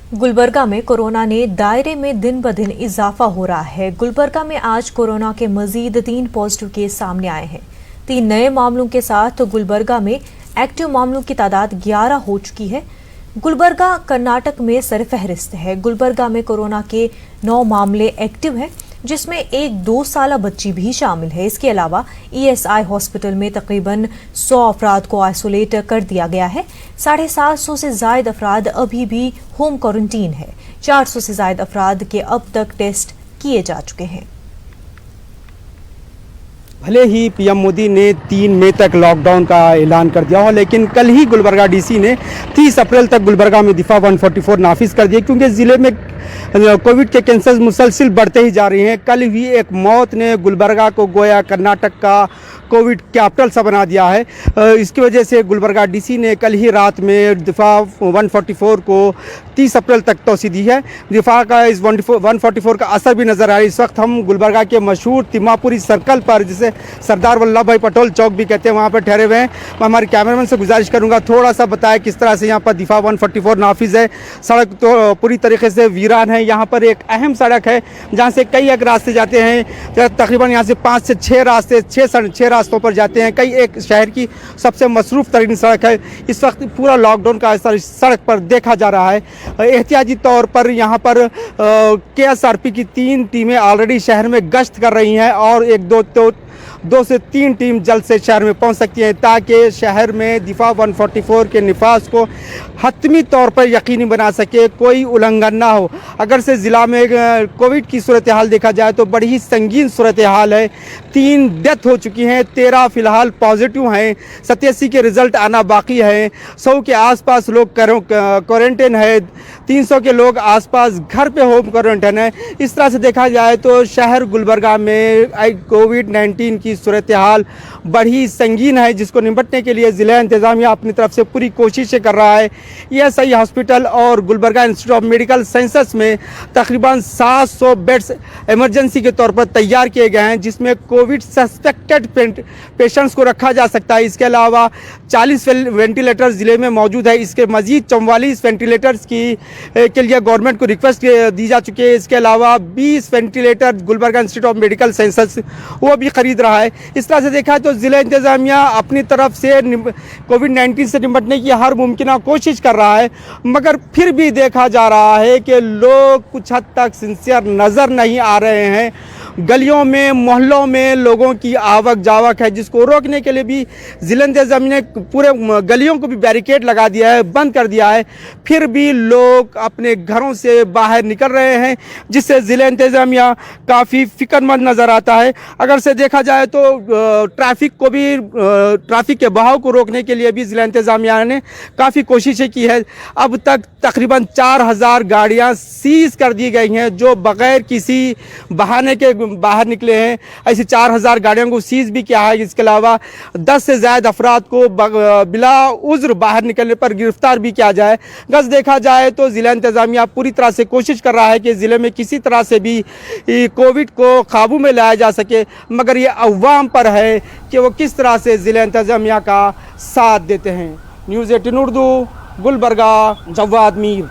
गुलबर्गा में कोरोना ने दायरे में दिन ब दिन इजाफा हो रहा है। गुलबर्गा में आज कोरोना के मजीद 3 पॉजिटिव केस सामने आए हैं। 3 नए मामलों के साथ गुलबर्गा में एक्टिव मामलों की तादाद 11 हो चुकी है। गुलबर्गा कर्नाटक में सरफहरिस्त है। गुलबर्गा में कोरोना के 9 मामले एक्टिव हैं, जिसमें एक 2 साला बच्ची भी शामिल है। इसके अलावा ईएसआई हॉस्पिटल में तकरीबन 100 अफराद को आइसोलेट कर दिया गया है। 750 से ज्यादा अफराद अभी भी होम क्वारंटीन है। 400 से ज्यादा अफराद के अब तक टेस्ट किए जा चुके हैं। भले ही पीएम मोदी ने 3 मई तक लॉकडाउन का ऐलान कर दिया हो, लेकिन कल ही गुलबर्गा डीसी ने 30 अप्रैल तक गुलबर्गा में दिफा 144 नाफिज कर दिए, क्योंकि ज़िले में कोविड के केसेस मुसलसिल बढ़ते ही जा रहे हैं। कल ही एक मौत ने गुलबर्गा को गोया कर्नाटक का कोविड कैपिटल सा बना दिया है। इसकी वजह से गुलबर्गा डीसी ने कल ही रात में दिफा 144 को 30 अप्रैल तक तोसी दी है। दिफा का इस 144 का असर भी नज़र आ रहा है। इस वक्त हम गुलबर्गा के मशहूर तिम्मापुरी सर्कल पर, जिसे सरदार वल्लभ भाई पटेल चौक भी कहते हैं, वहाँ पर ठहरे हुए हैं। मैं हमारे कैमरामैन से गुजारिश करूँगा थोड़ा सा बताएं किस तरह से यहाँ पर दिफा 144 नाफिज है। सड़क तो पूरी तरीके से वीरान है। यहाँ पर एक अहम सड़क है जहाँ से कई एक रास्ते जाते हैं। तकरीबन यहाँ से 5 से 6 रास्ते 6 रास्तों पर जाते हैं। कई एक शहर की सबसे मसरूफ़ तरीन सड़क है। इस वक्त पूरा लॉकडाउन का असर इस सड़क पर देखा जा रहा है। एहतियाती तौर पर यहाँ पर केएसआरपी की 3 टीमें ऑलरेडी शहर में गश्त कर रही हैं और 2 से 3 टीम जल्द से शहर में पहुंच सकती हैं, ताकि शहर में दिफा 144 के निफाज को हतमी तौर पर यकीनी बना सके, कोई उल्लंघन ना हो। अगर से ज़िला में कोविड की सूरत हाल देखा जाए तो बड़ी ही संगीन सूरत हाल है। 3 डेथ हो चुकी हैं, 13 फ़िलहाल पॉजिटिव हैं, 87 के रिज़ल्ट आना बाकी है। 100 के आसपास लोग क्वारंटाइन है, 300 के लोग आसपास घर पे होम क्वारंटाइन है। इस तरह से देखा जाए तो शहर गुलबर्गा में कोविड-19 की सूरत हाल बड़ी संगीन है, जिसको निपटने के लिए ज़िला इंतज़ामिया अपनी तरफ से पूरी कोशिशें कर रहा है। ईएसआई हॉस्पिटल और Gulbarga institute of medical sciences में तकरीबन 700 बेड्स इमरजेंसी के तौर पर तैयार किए गए हैं, जिसमें कोविड सस्पेक्टेड पेशेंट्स को रखा जा सकता है। इसके अलावा 40 वेंटिलेटर्स ज़िले में मौजूद है। इसके मजीद 44 वेंटिलेटर्स के लिए गवर्नमेंट को रिक्वेस्ट दी जा चुकी है। इसके अलावा 20 ventilator Gulbarga institute of medical sciences वो भी खरीद रहा है। इस तरह से देखा तो ज़िला इंतज़ामिया अपनी तरफ से कोविड-19 से निपटने की हर मुमकिन कोशिश कर रहा है, मगर फिर भी देखा जा रहा है कि लोग कुछ हद तक सिंसियर नज़र नहीं आ रहे हैं। गलियों में मोहल्लों में लोगों की आवक जावक है, जिसको रोकने के लिए भी ज़िला इंतज़ामिया ने पूरे गलियों को भी बैरिकेड लगा दिया है, बंद कर दिया है। फिर भी लोग अपने घरों से बाहर निकल रहे हैं, जिससे ज़िला इंतज़ामिया काफ़ी फ़िक्रमंद नज़र आता है। अगर से देखा जाए तो ट्रैफिक के बहाव को रोकने के लिए भी ज़िला इंतज़ामिया ने काफ़ी कोशिशें की है। अब तक तकरीबन 4000 गाड़ियाँ सीज़ कर दी गई हैं, जो बग़ैर किसी बहाने के बाहर निकले हैं। ऐसी 4000 गाड़ियों को सीज भी किया है। इसके अलावा 10 से ज़्यादा अफराद को बिला उज़्र बाहर निकलने पर गिरफ्तार भी किया जाए। बस देखा जाए तो ज़िला इंतज़ामिया पूरी तरह से कोशिश कर रहा है कि ज़िले में किसी तरह से भी कोविड को काबू में लाया जा सके, मगर ये अवाम पर है कि वो किस तरह से ज़िला इंतज़ामिया का साथ देते हैं। न्यूज़ 18 उर्दू, गुलबर्गा, जवाद मीर।